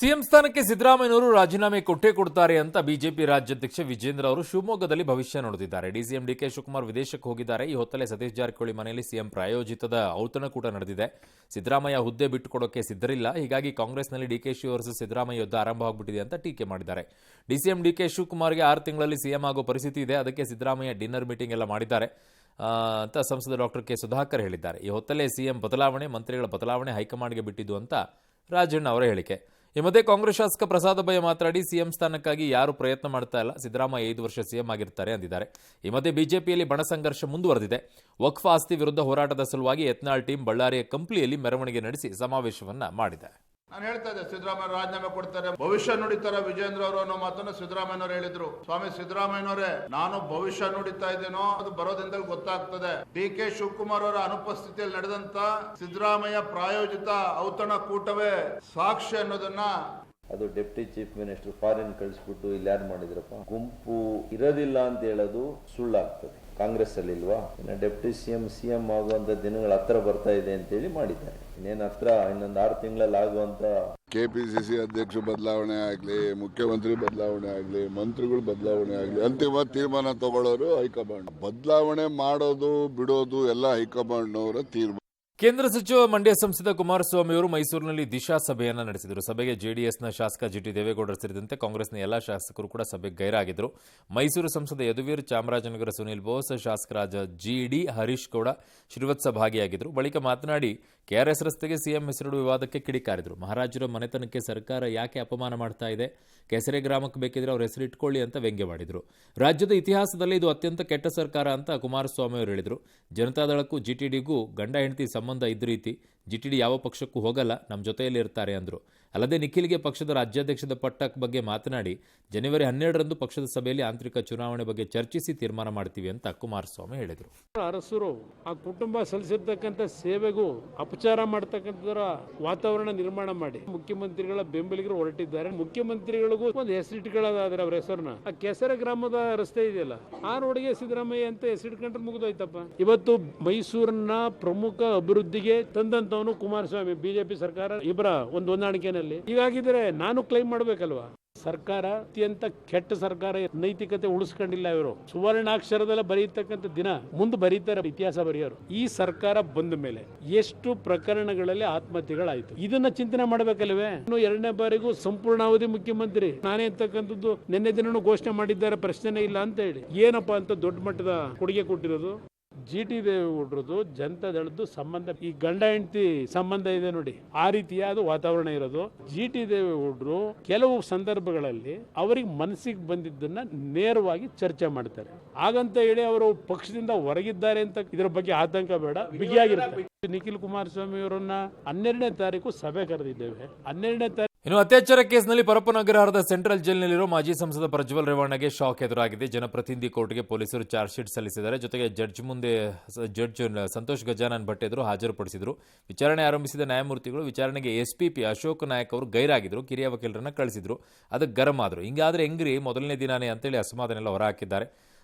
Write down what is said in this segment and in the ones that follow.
CM ಸ್ಥಾನಕ್ಕೆ ಸಿದ್ದರಾಮಯ್ಯನವರು ರಾಜೀನಾಮೆ ಕೊಟ್ಟೇ ಕೊಡ್ತಾರೆ ಅಂತ ಬಿಜೆಪಿ ರಾಜ್ಯಾಧ್ಯಕ್ಷ ವಿಜೇಂದ್ರ ಅವರು ಶಿವಮೊಗ್ಗದಲ್ಲಿ ಭವಿಷ್ಯ ನುಡಿದಿದ್ದಾರೆ. ಡಿಸಿಎಂ ಡಿಕೆ ಶಿವಕುಮಾರ್ ವಿದೇಶಕ್ಕೆ ಹೋಗಿದ್ದಾರೆ. ಈ ಹೊತ್ತಲ್ಲೇ ಸತೀಶ್ ಜಾರಕಿಹೊಳಿ ಮನೆಯಲ್ಲಿ ಸಿಎಂ ಪ್ರಾಯೋಜಿತದ ಔತಣಕೂಟ ನಡೆದಿದೆ. ಸಿದ್ದರಾಮಯ್ಯ ಹುದ್ದೆ ಬಿಟ್ಟುಕೊಡೋಕೆ ಸಿದ್ಧರಿಲ್ಲ, ಹೀಗಾಗಿ ಕಾಂಗ್ರೆಸ್ನಲ್ಲಿ ಡಿಕೆಶಿ ವರ್ಸಸ್ ಸಿದ್ದರಾಮಯ್ಯ ಯುದ್ಧ ಆರಂಭವಾಗ್ಬಿಟ್ಟಿದೆ ಅಂತ ಟೀಕೆ ಮಾಡಿದ್ದಾರೆ. ಡಿಸಿಎಂ ಡಿಕೆ ಶಿವಕುಮಾರ್ಗೆ 6 ತಿಂಗಳಲ್ಲಿ ಸಿಎಂ ಆಗೋ ಪರಿಸ್ಥಿತಿ ಇದೆ, ಅದಕ್ಕೆ ಸಿದ್ದರಾಮಯ್ಯ ಡಿನ್ನರ್ ಮೀಟಿಂಗ್ ಎಲ್ಲ ಮಾಡಿದ್ದಾರೆ ಅಂತ ಸಂಸದ ಡಾಕ್ಟರ್ ಕೆ ಸುಧಾಕರ್ ಹೇಳಿದ್ದಾರೆ. ಈ ಹೊತ್ತಲ್ಲೇ ಸಿಎಂ ಬದಲಾವಣೆ, ಮಂತ್ರಿಗಳ ಬದಲಾವಣೆ ಹೈಕಮಾಂಡ್ಗೆ ಬಿಟ್ಟಿದ್ದು ಅಂತ ರಾಜಣ್ಣ ಅವರ ಹೇಳಿಕೆ. ಈ ಮಧ್ಯೆ ಕಾಂಗ್ರೆಸ್ ಶಾಸಕ ಪ್ರಸಾದ ಭಯ ಮಾತನಾಡಿ ಸಿಎಂ ಸ್ಥಾನಕ್ಕಾಗಿ ಯಾರು ಪ್ರಯತ್ನ ಮಾಡ್ತಾ ಇಲ್ಲ, ಸಿದ್ದರಾಮಯ್ಯ 5 ವರ್ಷ ಸಿಎಂ ಆಗಿರ್ತಾರೆ ಅಂದಿದ್ದಾರೆ. ಈ ಮಧ್ಯೆ ಬಿಜೆಪಿಯಲ್ಲಿ ಬಣ ಸಂಘರ್ಷ ಮುಂದುವರೆದಿದೆ. ವಕ್ಫ್ ಆಸ್ತಿ ವಿರುದ್ಧ ಹೋರಾಟದ ಸಲುವಾಗಿ ಯತ್ನಾಳ್ ಟೀಮ್ ಬಳ್ಳಾರಿಯ ಕಂಪ್ಲಿಯಲ್ಲಿ ಮೆರವಣಿಗೆ ನಡೆಸಿ ಸಮಾವೇಶವನ್ನ ಮಾಡಿದೆ. ನಾನು ಹೇಳ್ತಾ ಇದ್ದೆ, ಸಿದ್ದರಾಮಯ್ಯ ರಾಜೀನಾಮೆ ಕೊಡ್ತಾರೆ, ಭವಿಷ್ಯ ನುಡಿತಾರ ವಿಜೇಂದ್ರ ಅವರು ಅನ್ನೋ ಮಾತನ್ನು ಸಿದ್ದರಾಮಯ್ಯನವರು ಹೇಳಿದ್ರು. ಸ್ವಾಮಿ ಸಿದ್ದರಾಮಯ್ಯನವರೇ, ನಾನು ಭವಿಷ್ಯ ನುಡಿತಾ ಇದ್ದೇನೋ ಅದು ಬರೋದ್ರಿಂದಲೇ ಗೊತ್ತಾಗ್ತದೆ. ಡಿಕೆ ಶಿವಕುಮಾರ್ ಅವರ ಅನುಪಸ್ಥಿತಿಯಲ್ಲಿ ನಡೆದಂತ ಸಿದ್ದರಾಮಯ್ಯ ಪ್ರಾಯೋಜಿತ ಔತಣಕೂಟವೇ ಸಾಕ್ಷಿ ಅನ್ನೋದನ್ನ ಅದು ಡೆಪ್ಟಿ ಚೀಫ್ ಮಿನಿಸ್ಟರ್ ಫಾರಿನ್ ಕಳಿಸ್ಬಿಟ್ಟು ಇಲ್ಲಿ ಯಾರು ಮಾಡಿದ್ರಪ್ಪ, ಗುಂಪು ಇರೋದಿಲ್ಲ ಅಂತ ಹೇಳೋದು ಸುಳ್ಳಾಗ್ತದೆ. ಕಾಂಗ್ರೆಸ್ ಅಲ್ಲಿ ಇಲ್ವಾ? ಇನ್ನು ಡೆಪ್ಟಿ ಸಿಎಂ ಆಗುವಂತ ದಿನಗಳ ಹತ್ರ ಬರ್ತಾ ಇದೆ ಅಂತ ಹೇಳಿ ಮಾಡಿದ್ದಾರೆ. ಇನ್ನೇನು ಹತ್ರ ಇನ್ನೊಂದು 6 ತಿಂಗಳಲ್ಲಿ ಆಗುವಂತ ಕೆಪಿಸಿಸಿ ಅಧ್ಯಕ್ಷ ಬದಲಾವಣೆ ಆಗ್ಲಿ, ಮುಖ್ಯಮಂತ್ರಿ ಬದಲಾವಣೆ ಆಗ್ಲಿ, ಮಂತ್ರಿಗಳು ಬದಲಾವಣೆ ಆಗ್ಲಿ, ಅಂತಿಮ ತೀರ್ಮಾನ ತಗೊಳ್ಳೋರು ಹೈಕಮಾಂಡ್. ಬದಲಾವಣೆ ಮಾಡೋದು ಬಿಡೋದು ಎಲ್ಲ ಹೈಕಮಾಂಡ್ನವರ ತೀರ್ಮಾನ. ಕೇಂದ್ರ ಸಚಿವ ಮಂಡ್ಯ ಸಂಸದ ಕುಮಾರಸ್ವಾಮಿ ಅವರು ಮೈಸೂರಿನಲ್ಲಿ ದಿಶಾ ಸಭೆಯನ್ನು ನಡೆಸಿದರು. ಸಭೆಗೆ ಜೆಡಿಎಸ್ನ ಶಾಸಕ ಜಿಟಿ ದೇವೇಗೌಡರು ಸೇರಿದಂತೆ ಕಾಂಗ್ರೆಸ್ನ ಎಲ್ಲಾ ಶಾಸಕರು ಕೂಡ ಸಭೆಗೆ ಗೈರಾಗಿದ್ದರು. ಮೈಸೂರು ಸಂಸದ ಯದುವೀರ್, ಚಾಮರಾಜನಗರ ಸುನೀಲ್ ಬೋಸ್, ಶಾಸಕರಾದ ಜಿಡಿ ಹರೀಶ್ ಗೌಡ ಶ್ರೀವತ್ಸ ಭಾಗಿಯಾಗಿದ್ದರು. ಬಳಿಕ ಮಾತನಾಡಿ ಕೆಆರ್ಎಸ್ ರಸ್ತೆಗೆ ಸಿಎಂ ಹೆಸರಿಡುವ ವಿವಾದಕ್ಕೆ ಕಿಡಿಕಾರಿದರು. ಮಹಾರಾಜರ ಮನೆತನಕ್ಕೆ ಸರ್ಕಾರ ಯಾಕೆ ಅಪಮಾನ ಮಾಡ್ತಾ ಇದೆ, ಕೆಸರೆ ಗ್ರಾಮಕ್ಕೆ ಬೇಕಿದ್ರೆ ಅವ್ರ ಹೆಸರಿಟ್ಕೊಳ್ಳಿ ಅಂತ ವ್ಯಂಗ್ಯವಾಡಿದರು. ರಾಜ್ಯದ ಇತಿಹಾಸದಲ್ಲಿ ಇದು ಅತ್ಯಂತ ಕೆಟ್ಟ ಸರ್ಕಾರ ಅಂತ ಕುಮಾರಸ್ವಾಮಿ ಅವರು ಹೇಳಿದರು. ಜನತಾದಳಕ್ಕೂ ಜಿಟಿಡಿಗೂ ಗಂಡ ಹೆಂಡತಿ ಸಂಬಂಧ ಇದ್ದ ರೀತಿ, ಜಿಟಿಡಿ ಯಾವ ಪಕ್ಷಕ್ಕೂ ಹೋಗಲ್ಲ, ನಮ್ಮ ಜೊತೆಯಲ್ಲಿ ಇರ್ತಾರೆ ಅಂದರು. ಅಲ್ಲದೆ ನಿಖಿಲ್ಗೆ ಪಕ್ಷದ ರಾಜ್ಯಾಧ್ಯಕ್ಷದ ಪಟ್ಟ ಬಗ್ಗೆ ಮಾತನಾಡಿ ಜನವರಿ 12ರಂದು ಪಕ್ಷದ ಸಭೆಯಲ್ಲಿ ಆಂತರಿಕ ಚುನಾವಣೆ ಬಗ್ಗೆ ಚರ್ಚಿಸಿ ತೀರ್ಮಾನ ಮಾಡ್ತೀವಿ ಅಂತ ಕುಮಾರಸ್ವಾಮಿ ಹೇಳಿದರು. ಅರಸರು ಆ ಕುಟುಂಬ ಸಲ್ಲಿಸಿರ್ತಕ್ಕಂಥ ಸೇವೆಗೂ ಅಪಚಾರ ಮಾಡ್ತಕ್ಕಂಥದ್ರ ವಾತಾವರಣ ನಿರ್ಮಾಣ ಮಾಡಿ ಮುಖ್ಯಮಂತ್ರಿಗಳ ಬೆಂಬಲಿಗರು ಹೊರಟಿದ್ದಾರೆ. ಮುಖ್ಯಮಂತ್ರಿಗಳಿಗೂ ಒಂದು ಹೆಸರಿಟ್ಕೊಳ್ಳೋದಾದ್ರೆ ಅವ್ರ ಹೆಸರನ್ನ ಆ ಕೆಸರೆ ಗ್ರಾಮದ ರಸ್ತೆ ಇದೆಯಲ್ಲ, ಆ ರೋಡ್ಗೆ ಸಿದ್ದರಾಮಯ್ಯ ಅಂತ ಹೆಸರಿಟ್ಕೊಂಡ್ರೆ ಮುಗಿದೋಯ್ತಪ್ಪ. ಇವತ್ತು ಮೈಸೂರನ್ನ ಪ್ರಮುಖ ಅಭಿವೃದ್ಧಿಗೆ ತಂದಂತವನು ಕುಮಾರಸ್ವಾಮಿ, ಬಿಜೆಪಿ ಸರ್ಕಾರ ಇಬ್ಬರ ಒಂದು ಹೊಂದಾಣಿಕೆನಲ್ಲಿ. ಹೀಗಾಗಿದ್ರೆ ನಾನು ಕ್ಲೈಮ್ ಮಾಡ್ಬೇಕಲ್ವಾ? ಸರ್ಕಾರ ಅತ್ಯಂತ ಕೆಟ್ಟ ಸರ್ಕಾರ, ನೈತಿಕತೆ ಉಳಿಸ್ಕೊಂಡಿಲ್ಲ. ಇವರು ಸುವರ್ಣಾಕ್ಷರದಲ್ಲ ಬರೀತಕ್ಕಂಥ ದಿನ ಮುಂದೆ ಬರೀತಾರೆ, ಇತಿಹಾಸ ಬರೆಯೋರು. ಈ ಸರ್ಕಾರ ಬಂದ ಮೇಲೆ ಎಷ್ಟು ಪ್ರಕರಣಗಳಲ್ಲಿ ಆತ್ಮಹತ್ಯೆಗಳಾಯ್ತು, ಇದನ್ನ ಚಿಂತನೆ ಮಾಡಬೇಕಲ್ವೇ? ಇನ್ನು 2ನೇ ಬಾರಿಗೂ ಸಂಪೂರ್ಣಾವಧಿ ಮುಖ್ಯಮಂತ್ರಿ ನಾನೇ ಅಂತಕ್ಕಂಥದ್ದು ನಿನ್ನೆ ದಿನನೂ ಘೋಷಣೆ ಮಾಡಿದ್ದಾರೆ, ಪ್ರಶ್ನೆನೇ ಇಲ್ಲ ಅಂತ ಹೇಳಿ. ಏನಪ್ಪಾ ಅಂತ ದೊಡ್ಡ ಮಟ್ಟದ ಕೊಡುಗೆ ಕೊಟ್ಟಿರೋದು ಜಿಟಿ ದೇವೇಗೌಡರದು ಜನತಾದಳದ್ದು ಸಂಬಂಧ, ಈ ಗಂಡ ಹೆಂಡತಿ ಸಂಬಂಧ ಇದೆ ನೋಡಿ, ಆ ರೀತಿಯಾದ ವಾತಾವರಣ ಇರೋದು. ಜಿಟಿ ದೇವೇಗೌಡರು ಕೆಲವು ಸಂದರ್ಭಗಳಲ್ಲಿ ಅವರಿಗೆ ಮನಸ್ಸಿಗೆ ಬಂದಿದ್ದನ್ನ ನೇರವಾಗಿ ಚರ್ಚೆ ಮಾಡ್ತಾರೆ. ಹಾಗಂತ ಹೇಳಿ ಅವರು ಪಕ್ಷದಿಂದ ಹೊರಗಿದ್ದಾರೆ ಅಂತ ಇದರ ಬಗ್ಗೆ ಆತಂಕ ಬೇಡ, ಬಿಗಿಯಾಗಿರ್ತಾರೆ. ನಿಖಿಲ್ ಕುಮಾರಸ್ವಾಮಿ ಅವರನ್ನ 12ನೇ ತಾರೀಕು ಸಭೆ ಕರೆದಿದ್ದೇವೆ. 12ನೇ ತಾರೀಕು ಇನ್ನು ಅತ್ಯಾಚಾರ ಕೇಸ್ನಲ್ಲಿ ಪರಪ್ಪನಗರದ ಸೆಂಟ್ರಲ್ ಜೈಲಿನಲ್ಲಿರೋ ಮಾಜಿ ಸಂಸದ ಪ್ರಜ್ವಲ್ ರೇವಣ್ಣಗೆ ಶಾಕ್ ಎದುರಾಗಿದೆ. ಜನಪ್ರತಿನಿಧಿ ಕೋರ್ಟ್ಗೆ ಪೊಲೀಸರು ಚಾರ್ಜ್ ಶೀಟ್ ಸಲ್ಲಿಸಿದ್ದಾರೆ. ಜೊತೆಗೆ ಜಡ್ಜ್ ಸಂತೋಷ್ ಗಜಾನನ್ ಭಟ್ ಎದುರು ಹಾಜರುಪಡಿಸಿದರು. ವಿಚಾರಣೆ ಆರಂಭಿಸಿದ ನ್ಯಾಯಮೂರ್ತಿಗಳು ವಿಚಾರಣೆಗೆ ಎಸ್ಪಿಪಿ ಅಶೋಕ್ ನಾಯಕ್ ಅವರು ಗೈರಾಗಿದ್ದರು. ಕಿರಿಯ ವಕೀಲರನ್ನ ಕಳಿಸಿದ್ರು, ಅದಕ್ಕೆ ಗರಂ ಆದರು. ಹಿಂಗಾದ್ರೆ ಹೆಂಗ್ರಿ ಮೊದಲನೇ ದಿನಾನೇ ಅಂತೇಳಿ ಅಸಮಾಧಾನೆಲ್ಲ ಹೊರಹಾಕಿದ್ದಾರೆ.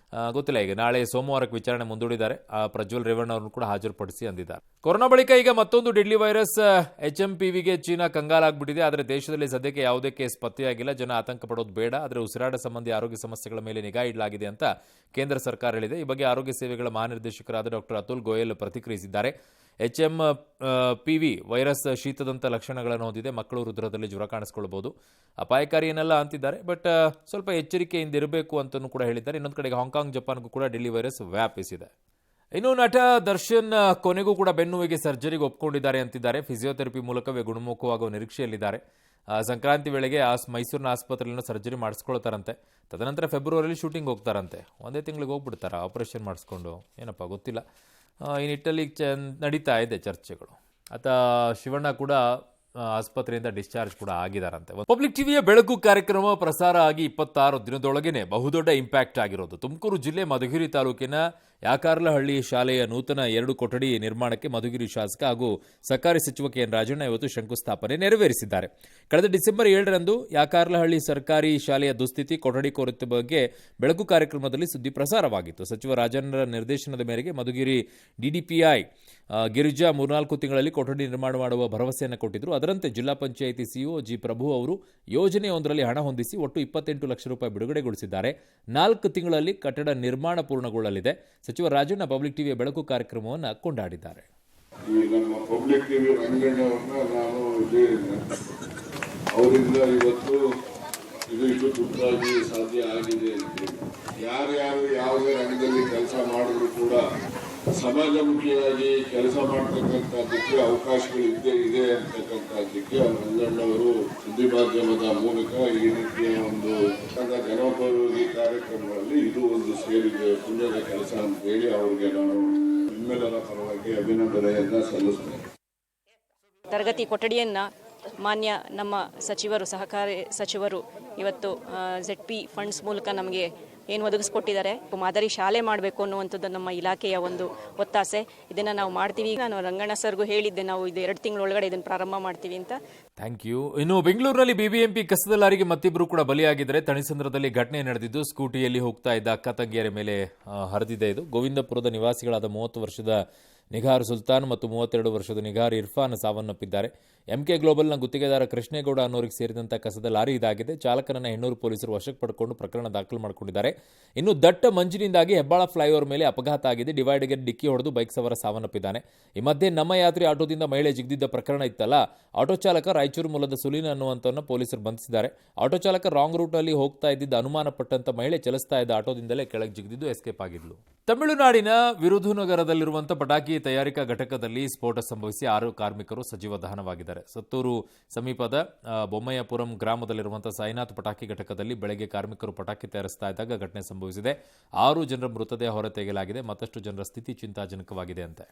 ಗೊತ್ತಿಲ್ಲ, ಈಗ ನಾಳೆ ಸೋಮವಾರಕ್ಕೆ ವಿಚಾರಣೆ ಮುಂದೂಡಿದ್ದಾರೆ. ಪ್ರಜ್ವಲ್ ರೇವಣ್ಣ ಅವರನ್ನು ಕೂಡ ಹಾಜರುಪಡಿಸಿ ಅಂದಿದ್ದಾರೆ. ಕೊರೋನಾ ಬಳಿಕ ಈಗ ಮತ್ತೊಂದು ಡೆಡ್ಲಿ ವೈರಸ್ HMPVಗೆ ಚೀನಾ ಕಂಗಾಲಾಗ್ಬಿಟ್ಟಿದೆ. ಆದರೆ ದೇಶದಲ್ಲಿ ಸದ್ಯಕ್ಕೆ ಯಾವುದೇ ಕೇಸ್ ಪತ್ತೆಯಾಗಿಲ್ಲ. ಜನ ಆತಂಕ ಪಡೋದು ಬೇಡ, ಆದರೆ ಉಸಿರಾಟ ಸಂಬಂಧಿ ಆರೋಗ್ಯ ಸಮಸ್ಯೆಗಳ ಮೇಲೆ ನಿಗಾ ಇಡಲಾಗಿದೆ ಅಂತ ಕೇಂದ್ರ ಸರ್ಕಾರ ಹೇಳಿದೆ. ಈ ಬಗ್ಗೆ ಆರೋಗ್ಯ ಸೇವೆಗಳ ಮಹಾನಿರ್ದೇಶಕರಾದ ಡಾಕ್ಟರ್ ಅತುಲ್ ಗೋಯಲ್ ಪ್ರತಿಕ್ರಿಯಿಸಿದ್ದಾರೆ. HMPV ವೈರಸ್ ಶೀತದಂಥ ಲಕ್ಷಣಗಳನ್ನು ಹೊಂದಿದೆ. ಮಕ್ಕಳು ಹೃದಯದಲ್ಲಿ ಜ್ವರ ಕಾಣಿಸಿಕೊಳ್ಳಬಹುದು. ಅಪಾಯಕಾರಿ ಏನಲ್ಲ ಅಂತಿದ್ದಾರೆ, ಬಟ್ ಸ್ವಲ್ಪ ಎಚ್ಚರಿಕೆಯಿಂದ ಇರಬೇಕು ಅಂತಲೂ ಕೂಡ ಹೇಳಿದ್ದಾರೆ. ಇನ್ನೊಂದು ಕಡೆಗೆ ಹಾಂಗ್ಕಾಂಗ್, ಜಪಾನ್ಗೂ ಕೂಡ ಡೆಲ್ಲಿ ವೈರಸ್ ವ್ಯಾಪಿಸಿದೆ. ಇನ್ನು ನಟ ದರ್ಶನ್ ಕೊನೆಗೂ ಕೂಡ ಬೆನ್ನುವಿಗೆ ಸರ್ಜರಿಗೆ ಒಪ್ಪಿಕೊಂಡಿದ್ದಾರೆ ಅಂತಿದ್ದಾರೆ. ಫಿಸಿಯೋಥೆರಪಿ ಮೂಲಕವೇ ಗುಣಮುಖವಾಗುವ ನಿರೀಕ್ಷೆಯಲ್ಲಿದ್ದಾರೆ. ಸಂಕ್ರಾಂತಿ ವೇಳೆಗೆ ಮೈಸೂರಿನ ಆಸ್ಪತ್ರೆಯನ್ನು ಸರ್ಜರಿ ಮಾಡಿಸ್ಕೊಳ್ತಾರಂತೆ. ತದನಂತರ ಫೆಬ್ರವರಿಯಲ್ಲಿ ಶೂಟಿಂಗ್ ಹೋಗ್ತಾರಂತೆ. ಒಂದೇ ತಿಂಗಳಿಗೆ ಹೋಗ್ಬಿಡ್ತಾರ ಆಪರೇಷನ್ ಮಾಡಿಸ್ಕೊಂಡು, ಏನಪ್ಪ ಗೊತ್ತಿಲ್ಲ. ಈ ನಿಟ್ಟಲ್ಲಿ ನಡೀತಾ ಇದೆ ಚರ್ಚೆಗಳು. ಶಿವಣ್ಣ ಕೂಡ ಆಸ್ಪತ್ರೆಯಿಂದ ಡಿಸ್ಚಾರ್ಜ್ ಕೂಡ ಆಗಿದ್ದಾರಂತೆ. ಪಬ್ಲಿಕ್ ಟಿವಿಯ ಬೆಳಕು ಕಾರ್ಯಕ್ರಮ ಪ್ರಸಾರ ಆಗಿ 26 ದಿನದೊಳಗೇನೆ ಬಹುದೊಡ್ಡ ಇಂಪ್ಯಾಕ್ಟ್ ಆಗಿರೋದು. ತುಮಕೂರು ಜಿಲ್ಲೆ ಮಧುಗಿರಿ ತಾಲೂಕಿನ ಯಾಕಾರ್ಲಹಳ್ಳಿ ಶಾಲೆಯ ನೂತನ 2 ಕೊಠಡಿ ನಿರ್ಮಾಣಕ್ಕೆ ಮಧುಗಿರಿ ಶಾಸಕ ಹಾಗೂ ಸರ್ಕಾರಿ ಸಚಿವ ಕೆಎನ್ ರಾಜಣ್ಣ ಇವತ್ತು ಶಂಕುಸ್ಥಾಪನೆ ನೆರವೇರಿಸಿದ್ದಾರೆ. ಕಳೆದ ಡಿಸೆಂಬರ್ 7ರಂದು ಯಾಕಾರ್ಲಹಳ್ಳಿ ಸರ್ಕಾರಿ ಶಾಲೆಯ ದುಸ್ಥಿತಿ, ಕೊಠಡಿ ಕೊರತೆ ಬಗ್ಗೆ ಬೆಳಕು ಕಾರ್ಯಕ್ರಮದಲ್ಲಿ ಸುದ್ದಿ ಪ್ರಸಾರವಾಗಿತ್ತು. ಸಚಿವ ರಾಜಣ್ಣರ ನಿರ್ದೇಶನದ ಮೇರೆಗೆ ಮಧುಗಿರಿ ಡಿಡಿಪಿಐ ಗಿರಿಜಾ 3-4 ತಿಂಗಳಲ್ಲಿ ಕೊಠಡಿ ನಿರ್ಮಾಣ ಮಾಡುವ ಭರವಸೆಯನ್ನು ಕೊಟ್ಟಿದ್ದರು. ಅದರಂತೆ ಜಿಲ್ಲಾ ಪಂಚಾಯಿತಿ ಸಿಇಒ ಜಿ ಪ್ರಭು ಅವರು ಯೋಜನೆಯೊಂದರಲ್ಲಿ ಹಣ ಹೊಂದಿಸಿ ಒಟ್ಟು 28 ಲಕ್ಷ ರೂಪಾಯಿ ಬಿಡುಗಡೆಗೊಳಿಸಿದ್ದಾರೆ. 4 ತಿಂಗಳಲ್ಲಿ ಕಟ್ಟಡ ನಿರ್ಮಾಣ ಪೂರ್ಣಗೊಳ್ಳಲಿದೆ. ಸಚಿವ ರಾಜಣ್ಣ ಪಬ್ಲಿಕ್ ಟಿವಿಯ ಬೆಳಕು ಕಾರ್ಯಕ್ರಮವನ್ನು ಕೊಂಡಾಡಿದ್ದಾರೆ. ಈ ನಮ್ಮ ಪಬ್ಲಿಕ್ ಟಿವಿ ರಂಗಣ್ಣವ್ರನ್ನ ನಾನು ಅವರಿಂದ ಇವತ್ತು ಇದು ತುರ್ತಾಗಿ ಸಾಧ್ಯ ಆಗಿದೆ ಅಂತ ಯಾರ್ಯಾರು ಯಾವುದೇ ರಂಗದಲ್ಲಿ ಕೆಲಸ ಮಾಡಿದ್ರು ಕೂಡ ಸಮಾಜಮುಖಿಯಾಗಿ ಕೆಲಸ ಮಾಡ್ತಕ್ಕಂಥದ್ದಕ್ಕೆ ಅವಕಾಶಗಳು ಇದೆ ಅಂತಕ್ಕಂಥದ್ದಕ್ಕೆ ರಂಗಣ್ಣವರು ಸುದ್ದಿ ಮಾಧ್ಯಮದ ಮೂಲಕ ಈ ರೀತಿಯ ಒಂದು ಜನೋಪಯೋಗಿ ಕಾರ್ಯಕ್ರಮಗಳಲ್ಲಿ ಇದು ಒಂದು ಸೇರಿದೆ, ಪುಣ್ಯದ ಕೆಲಸ ಅಂತ ಹೇಳಿ ಅವರಿಗೆ ನಾನು ನಿಮ್ಮೆಲ್ಲರ ಪರವಾಗಿ ಅಭಿನಂದನೆಯನ್ನ ಸಲ್ಲಿಸ್ತೇನೆ. ತರಗತಿ ಕೊಠಡಿಯನ್ನು ಮಾನ್ಯ ನಮ್ಮ ಸಚಿವರು, ಸಹಕಾರಿ ಸಚಿವರು ಇವತ್ತು ZP ಫಂಡ್ಸ್ ಮೂಲಕ ನಮಗೆ ಏನು ಒದಗಿಸ್ಕೊಟ್ಟಿದ್ದಾರೆ. ಮಾದರಿ ಶಾಲೆ ಮಾಡಬೇಕು ಅನ್ನುವಂಥದ್ದು ನಮ್ಮ ಇಲಾಖೆಯ ಒಂದು ಒತ್ತಾಸೆ. ಇದನ್ನು ನಾವು ಮಾಡ್ತೀವಿ. ನಾನು ರಂಗಣ್ಣ ಸರ್ಗೂ ಹೇಳಿದ್ದೆ, ನಾವು ಇದು 2 ತಿಂಗಳೊಳಗಡೆ ಇದನ್ನು ಪ್ರಾರಂಭ ಮಾಡ್ತೀವಿ ಅಂತ. Thank you. ಇನ್ನು ಬೆಂಗಳೂರಿನಲ್ಲಿ ಬಿಬಿಎಂಪಿ ಕಸದ ಲಾರಿಗೆ ಮತ್ತಿಬ್ಬರು ಕೂಡ ಬಲಿಯಾಗಿದ್ದಾರೆ. ತಣಿಸಂದ್ರದಲ್ಲಿ ಘಟನೆ ನಡೆದಿದ್ದು ಸ್ಕೂಟಿಯಲ್ಲಿ ಹೋಗ್ತಾ ಇದ್ದ ಅಕ್ಕ ತಂಗಿಯರ ಮೇಲೆ ಹರಿದಿದೆ. ಇದು ಗೋವಿಂದಪುರದ ನಿವಾಸಿಗಳಾದ 30 ವರ್ಷದ ನಿಘಾರ್ ಸುಲ್ತಾನ್ ಮತ್ತು 32 ವರ್ಷದ ನಿಘಾರ್ ಇರ್ಫಾನ್ ಸಾವನ್ನಪ್ಪಿದ್ದಾರೆ. MK ಗ್ಲೋಬಲ್ನ ಗುತ್ತಿಗೆದಾರ ಕೃಷ್ಣೇಗೌಡ ಅನ್ನೋರಿಗೆ ಸೇರಿದಂಥ ಕಸದ ಲಾರಿ ಇದಾಗಿದೆ. ಚಾಲಕನನ್ನ ಹೆಣ್ಣೂರು ಪೊಲೀಸರು ವಶಕ್ಕೆ ಪಡ್ಕೊಂಡು ಪ್ರಕರಣ ದಾಖಲು ಮಾಡಿಕೊಂಡಿದ್ದಾರೆ. ಇನ್ನು ದಟ್ಟ ಮಂಜಿನಿಂದಾಗಿ ಹೆಬ್ಬಾಳ ಫ್ಲೈಓವರ್ ಮೇಲೆ ಅಪಘಾತ ಆಗಿದೆ. ಡಿವೈಡರ್ಗೆ ಡಿಕ್ಕಿ ಹೊಡೆದು ಬೈಕ್ ಸವಾರ ಸಾವನ್ನಪ್ಪಿದ್ದಾನೆ. ಈ ಮಧ್ಯೆ ನಮ್ಮ ಯಾತ್ರಿ ಆಟೋದಿಂದ ಮಹಿಳೆ ಜಿಗಿದಿದ್ದ ಪ್ರಕರಣ ಇತ್ತಲ್ಲ, ಆಟೋ ಚಾಲಕ ರಾಯಚೂರು ಮೂಲದ ಸುಲೀನ್ ಅನ್ನುವಂಥವನ್ನ ಪೊಲೀಸರು ಬಂಧಿಸಿದ್ದಾರೆ. ಆಟೋ ಚಾಲಕ ರಾಂಗ್ ರೂಟ್ನಲ್ಲಿ ಹೋಗ್ತಾ ಇದ್ದಿದ್ದ ಅನುಮಾನ ಪಟ್ಟಂತ ಮಹಿಳೆ ಚಲಿಸ್ತಾ ಇದ್ದ ಆಟೋದಿಂದಲೇ ಕೆಳಗೆ ಜಿಗಿದಿದ್ದು ಎಸ್ಕೇಪ್ ಆಗಿದ್ಲು. ತಮಿಳುನಾಡಿನ ವಿರುಧುನಗರದಲ್ಲಿರುವಂತಹ ಪಟಾಕಿ ತಯಾರಿಕಾ ಘಟಕದಲ್ಲಿ ಸ್ಫೋಟ ಸಂಭವಿಸಿ 6 ಕಾರ್ಮಿಕರು ಸಜೀವ ದಹನವಾಗಿದ್ದಾರೆ. ಸತ್ತೂರು ಸಮೀಪದ ಬೊಮ್ಮಯ್ಯಪುರಂ ಗ್ರಾಮದಲ್ಲಿರುವಂತಹ ಸಾಯಿನಾಥ್ ಪಟಾಕಿ ಘಟಕದಲ್ಲಿ ಬೆಳಗ್ಗೆ ಕಾರ್ಮಿಕರು ಪಟಾಕಿ ತಯಾರಿಸ್ತಾ ಇದ್ದಾಗ ಘಟನೆ ಸಂಭವಿಸಿದೆ. 6 ಜನರ ಮೃತದೇಹ ಹೊರತೆಗೆಯಲಾಗಿದೆ. ಮತ್ತಷ್ಟು ಜನರ ಸ್ಥಿತಿ ಚಿಂತಾಜನಕವಾಗಿದೆ ಅಂತೆ.